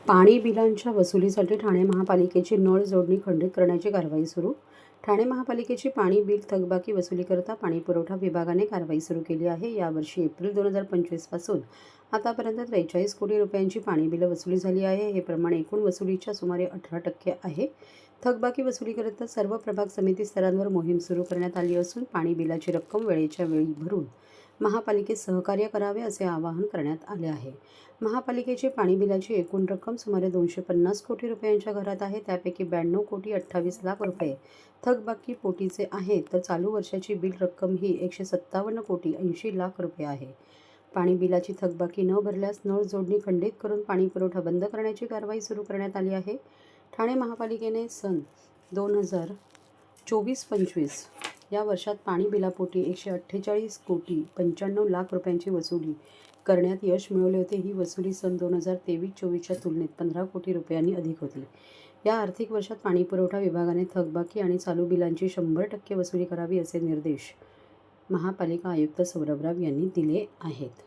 पाणी बिलांच्या वसुलीसाठी ठाणे महापालिकेची नळ जोडणी खंडित करण्याची कारवाई सुरू. ठाणे महापालिकेची पाणी बिल थकबाकी वसुलीकरता पाणीपुरवठा विभागाने कारवाई सुरू केली आहे. यावर्षी एप्रिल 2025 पासून आतापर्यंत 43 कोटी रुपयांची पाणी बिलं वसुली झाली आहे. हे प्रमाण एकूण वसुलीच्या सुमारे 18% आहे. थकबाकी वसुलीकरता सर्व प्रभाग समिती स्तरांवर मोहीम सुरू करण्यात आली असून पाणी बिलाची रक्कम वेळेच्या वेळी भरून महापालिकेत सहकार्य करावे असे आवाहन करण्यात आले आहे. महापालिकेची पाणी बिलाची एकूण रक्कम सुमारे 250 कोटी रुपयांच्या घरात आहे. त्यापैकी 92 कोटी 28 लाख रुपये थकबाकी पोटीचे आहे, तर चालू वर्षाची बिल रक्कम ही 157 कोटी 80 लाख रुपये आहे. पाणी बिलाची थकबाकी न भरल्यास नळ जोडणी खंडित करून पाणी पुरवठा बंद करण्याची कारवाई सुरू करण्यात आली आहे. ठाणे महापालिकेने सन 2024-25 या वर्षात पाणी बिलापोटी 148 कोटी 95 लाख रुपयांची वसुली करण्यात यश मिळवले होते. ही वसुली सन 2023-24च्या तुलनेत 15 कोटी रुपयांनी अधिक होती. या आर्थिक वर्षात पाणीपुरवठा विभागाने थकबाकी आणि चालू बिलांची 100% वसुली करावी असे निर्देश महापालिका आयुक्त सौरभ राव यांनी दिले आहेत.